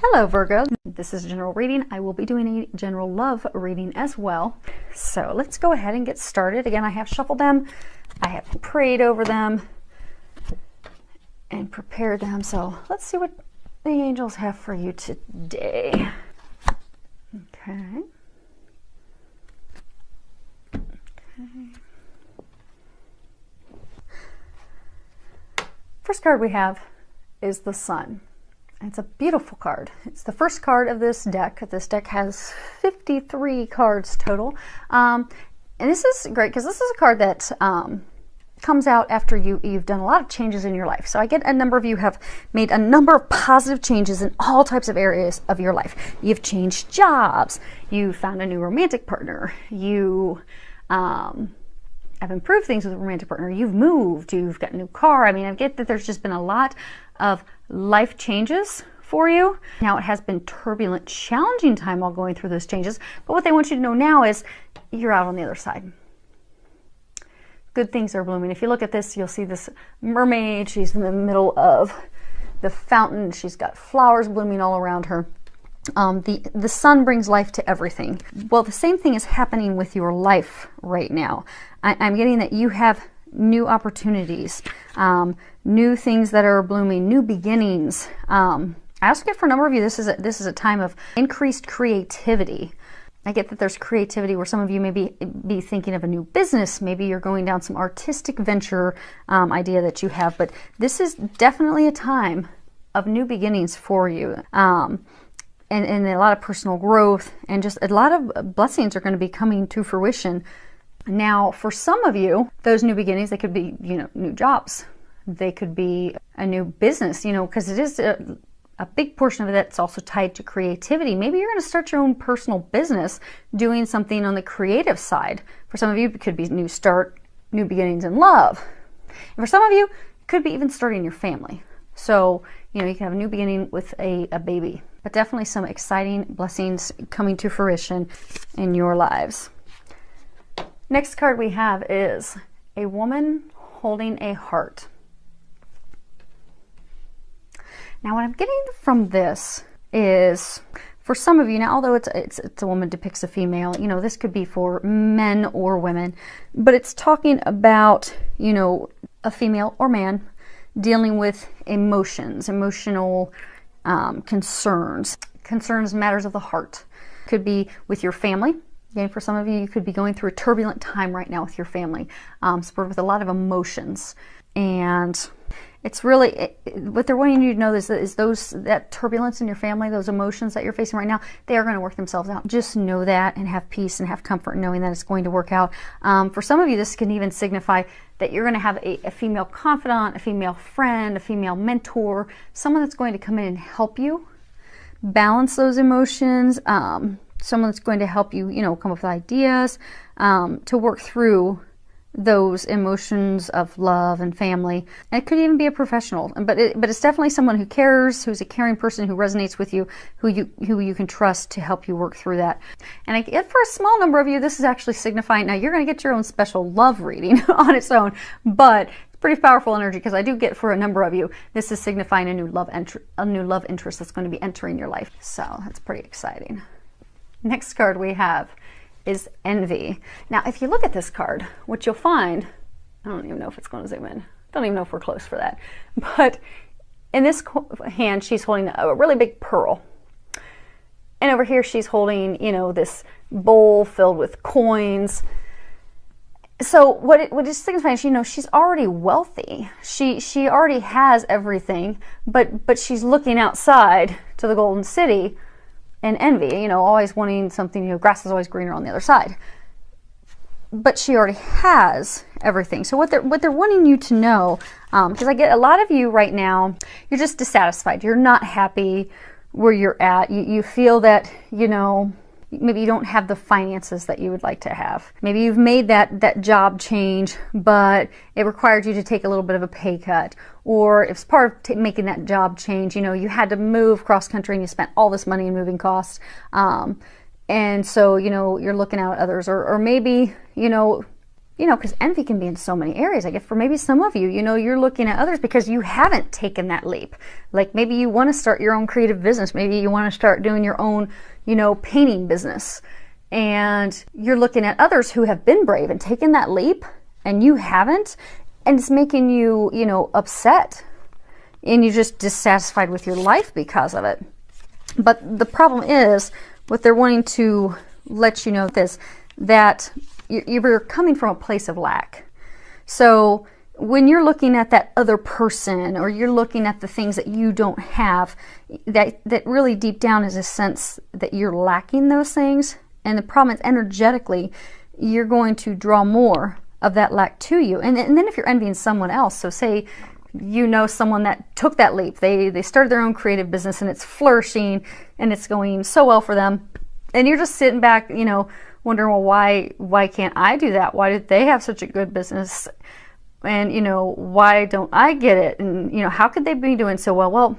Hello Virgo, this is a general reading. I will be doing a general love reading as well. So let's go ahead and get started. Again, I have shuffled them, I have prayed over them and prepared them. So let's see what the angels have for you today. Okay. First card we have is the Sun. It's a beautiful card. It's the first card of this deck. This deck has 53 cards total. And this is great because this is a card that comes out after you've done a lot of changes in your life. So I get a number of you have made a number of positive changes in all types of areas of your life. You've changed jobs. You found a new romantic partner. You have improved things with a romantic partner. You've moved. You've got a new car. I mean, I get that there's just been a lot of life changes for you. Now it has been turbulent, challenging time while going through those changes. But what they want you to know now is you're out on the other side. Good things are blooming. If you look at this, you'll see this mermaid. She's in the middle of the fountain. She's got flowers blooming all around her. The sun brings life to everything. Well, the same thing is happening with your life right now. I'm getting that you have new opportunities, new things that are blooming, new beginnings. I also get for a number of you, this is a time of increased creativity. I get that there's creativity where some of you may be thinking of a new business. Maybe you're going down some artistic venture idea that you have, but this is definitely a time of new beginnings for you. And a lot of personal growth and just a lot of blessings are going to be coming to fruition. Now, for some of you, those new beginnings, they could be, new jobs. They could be a new business, because it is a big portion of it that's also tied to creativity. Maybe you're going to start your own personal business doing something on the creative side. For some of you, it could be new start, new beginnings in love. And for some of you, it could be even starting your family. So, you can have a new beginning with a baby. But definitely some exciting blessings coming to fruition in your lives. Next card we have is a woman holding a heart. Now what I'm getting from this is, for some of you, now although it's a woman depicts a female, this could be for men or women, but it's talking about, a female or man dealing with emotions, emotional concerns, matters of the heart. Could be with your family. Again, for some of you, you could be going through a turbulent time right now with your family, supported with a lot of emotions. And it's really, what they're wanting you to know is that turbulence in your family, those emotions that you're facing right now, they are going to work themselves out. Just know that and have peace and have comfort knowing that it's going to work out. For some of you, this can even signify that you're going to have a female confidant, a female friend, a female mentor, someone that's going to come in and help you balance those emotions, someone that's going to help you, come up with ideas to work through those emotions of love and family. And it could even be a professional, but it's definitely someone who cares, who's a caring person, who resonates with you, who you can trust to help you work through that. And I get for a small number of you, this is actually signifying, now you're going to get your own special love reading on its own, but it's pretty powerful energy because I do get for a number of you, this is signifying a new love interest that's going to be entering your life. So that's pretty exciting. Next card we have is Envy. Now, if you look at this card, what you'll find, I don't even know if it's going to zoom in. Don't even know if we're close for that. But in this hand, she's holding a really big pearl. And over here, she's holding, this bowl filled with coins. So what it signifies, she's already wealthy. She already has everything, but she's looking outside to the Golden City and envy, always wanting something, grass is always greener on the other side. But she already has everything. So what they're wanting you to know, because I get a lot of you right now, you're just dissatisfied. You're not happy where you're at. You feel that, maybe you don't have the finances that you would like to have. Maybe you've made that job change, but it required you to take a little bit of a pay cut. Or it's part of making that job change, you had to move cross country and you spent all this money in moving costs. And so, you're looking out at others. Or maybe, You know, because envy can be in so many areas. I guess for maybe some of you, you know, you're looking at others because you haven't taken that leap. Like maybe you want to start your own creative business. Maybe you want to start doing your own, you know, painting business. And you're looking at others who have been brave and taken that leap and you haven't. And it's making you, you know, upset. And you're just dissatisfied with your life because of it. But the problem is, what they're wanting to let you know is that you're coming from a place of lack. So when you're looking at that other person, or you're looking at the things that you don't have, that really deep down is a sense that you're lacking those things. And the problem is, energetically, you're going to draw more of that lack to you. And then if you're envying someone else, so say you know someone that took that leap, they started their own creative business and it's flourishing and it's going so well for them, and you're just sitting back, you know, wondering, well, why can't I do that? Why did they have such a good business? And, you know, why don't I get it? And, you know, how could they be doing so well? Well,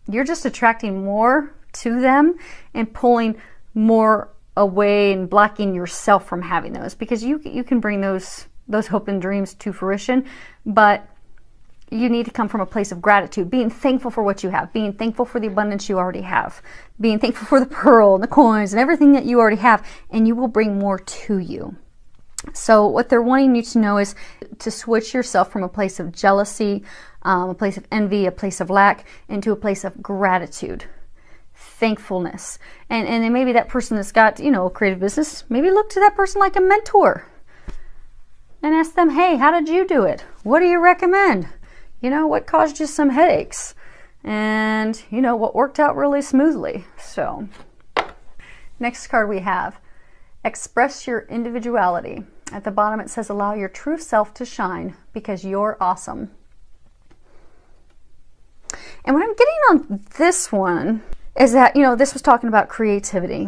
you're just attracting more to them and pulling more away and blocking yourself from having those, because you can bring those hope and dreams to fruition, but you need to come from a place of gratitude, being thankful for what you have, being thankful for the abundance you already have, being thankful for the pearl and the coins and everything that you already have, and you will bring more to you. So what they're wanting you to know is to switch yourself from a place of jealousy, a place of envy, a place of lack, into a place of gratitude, thankfulness. And then maybe that person that's got, you know, a creative business, maybe look to that person like a mentor and ask them, hey, how did you do it? What do you recommend? You know, what caused you some headaches? And, you know, what worked out really smoothly? So, next card we have, express your individuality. At the bottom it says, allow your true self to shine because you're awesome. And what I'm getting on this one is that, you know, this was talking about creativity.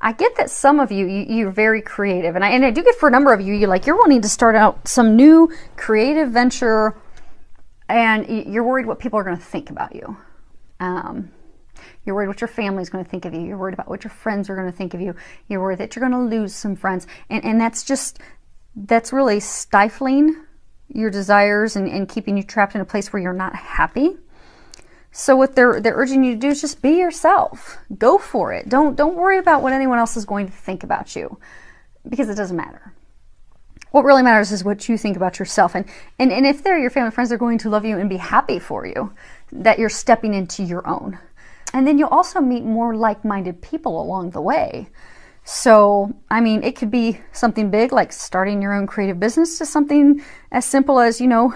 I get that some of you, you're very creative. And I do get for a number of you, you're wanting to start out some new creative venture, and you're worried what people are going to think about you. You're worried what your family's going to think of you. You're worried about what your friends are going to think of you. You're worried that you're going to lose some friends. And that's really stifling your desires and keeping you trapped in a place where you're not happy. So what they're urging you to do is just be yourself. Go for it. Don't worry about what anyone else is going to think about you, because it doesn't matter. What really matters is what you think about yourself. And if they're your family, friends, they're going to love you and be happy for you, that you're stepping into your own. And then you'll also meet more like-minded people along the way. So, I mean, it could be something big like starting your own creative business, to something as simple as, you know,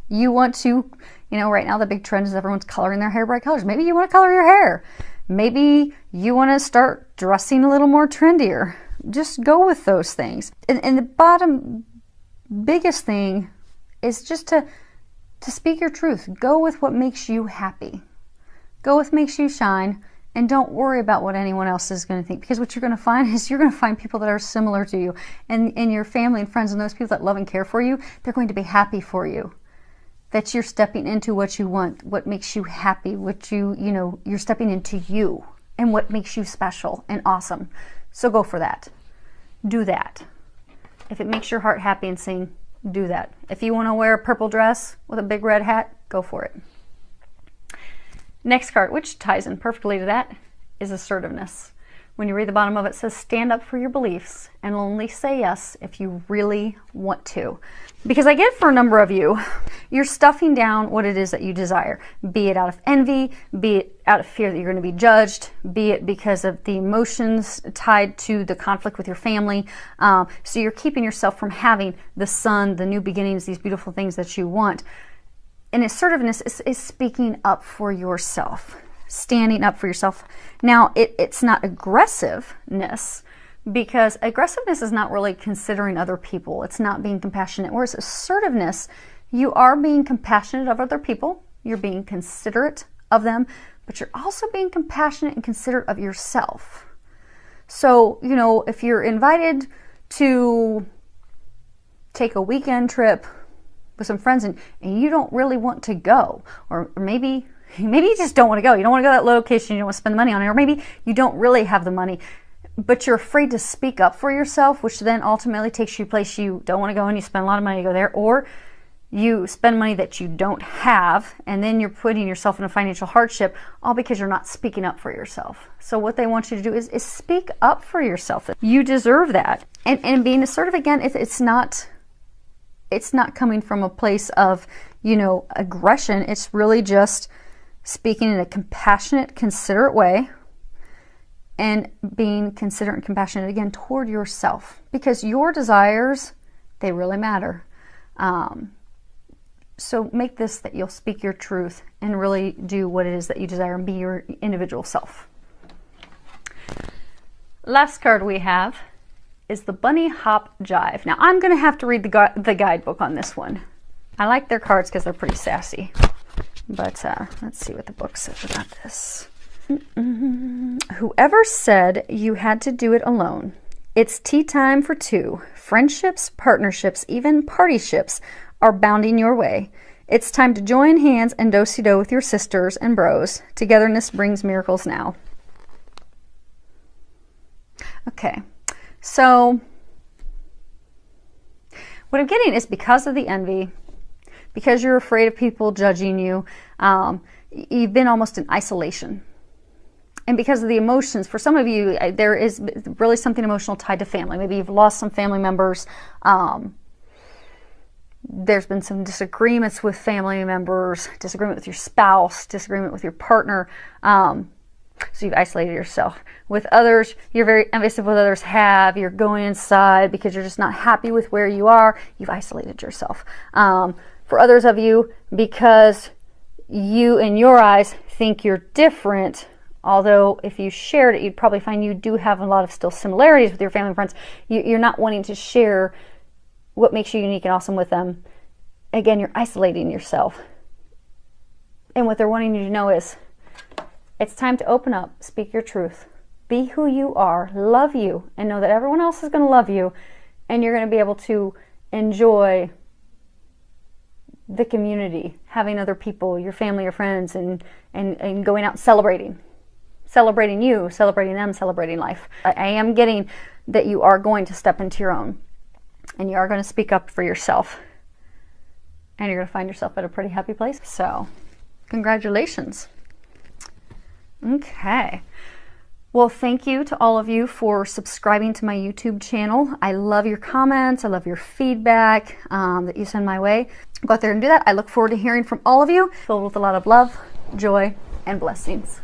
you want to, you know, right now the big trend is everyone's coloring their hair bright colors. Maybe you want to color your hair. Maybe you want to start dressing a little more trendier. Just go with those things. And the biggest thing is just to speak your truth. Go with what makes you happy. Go with what makes you shine, and don't worry about what anyone else is going to think, because what you're going to find is you're going to find people that are similar to you, and your family and friends and those people that love and care for you, they're going to be happy for you. That you're stepping into what you want, what makes you happy, you're stepping into you and what makes you special and awesome. So go for that. Do that. If it makes your heart happy and sing, do that. If you want to wear a purple dress with a big red hat, go for it. Next card, which ties in perfectly to that, is assertiveness. When you read the bottom of it, it says, stand up for your beliefs and only say yes if you really want to. Because I get for a number of you, you're stuffing down what it is that you desire, be it out of envy, be it out of fear that you're going to be judged, be it because of the emotions tied to the conflict with your family. So you're keeping yourself from having the sun, the new beginnings, these beautiful things that you want. And assertiveness is speaking up for yourself, standing up for yourself. Now, it's not aggressiveness, because aggressiveness is not really considering other people. It's not being compassionate. Whereas assertiveness, you are being compassionate of other people. You're being considerate of them, but you're also being compassionate and considerate of yourself. So, you know, if you're invited to take a weekend trip with some friends and you don't really want to go, or maybe you just don't want to go. You don't want to go to that location. You don't want to spend the money on it. Or maybe you don't really have the money. but you're afraid to speak up for yourself, which then ultimately takes you a place you don't want to go, and you spend a lot of money to go there, or you spend money that you don't have, and then you're putting yourself in a financial hardship, all because you're not speaking up for yourself. So what they want you to do is speak up for yourself. You deserve that. And being assertive, again, it's not coming from a place of, you know, aggression. It's really just speaking in a compassionate, considerate way, and being considerate and compassionate, again, toward yourself, because your desires, they really matter. So make this that you'll speak your truth and really do what it is that you desire and be your individual self. Last card we have is the Bunny Hop Jive. Now I'm going to have to read the guidebook on this one. I like their cards because they're pretty sassy. But let's see what the book says about this. Whoever said you had to do it alone? It's tea time for two. Friendships, partnerships, even partyships are bounding your way. It's time to join hands and do-si-do with your sisters and bros. Togetherness brings miracles now. Okay, so what I'm getting is because of the envy, because you're afraid of people judging you, you've been almost in isolation. And because of the emotions, for some of you, there is really something emotional tied to family. Maybe you've lost some family members. There's been some disagreements with family members, disagreement with your spouse, disagreement with your partner. So you've isolated yourself. With others, you're very envious of what others have. You're going inside because you're just not happy with where you are. You've isolated yourself. For others of you, because you, in your eyes, think you're different, although if you shared it, you'd probably find you do have a lot of still similarities with your family and friends. You're not wanting to share what makes you unique and awesome with them. Again, you're isolating yourself. And what they're wanting you to know is, it's time to open up, speak your truth, be who you are, love you, and know that everyone else is going to love you, and you're going to be able to enjoy the community, having other people, your family, your friends, and going out celebrating you, celebrating them, celebrating life. I am getting that you are going to step into your own, and you are going to speak up for yourself, and you're going to find yourself at a pretty happy place. So congratulations. Okay. Well, thank you to all of you for subscribing to my YouTube channel. I love your comments. I love your feedback that you send my way. Go out there and do that. I look forward to hearing from all of you, filled with a lot of love, joy, and blessings.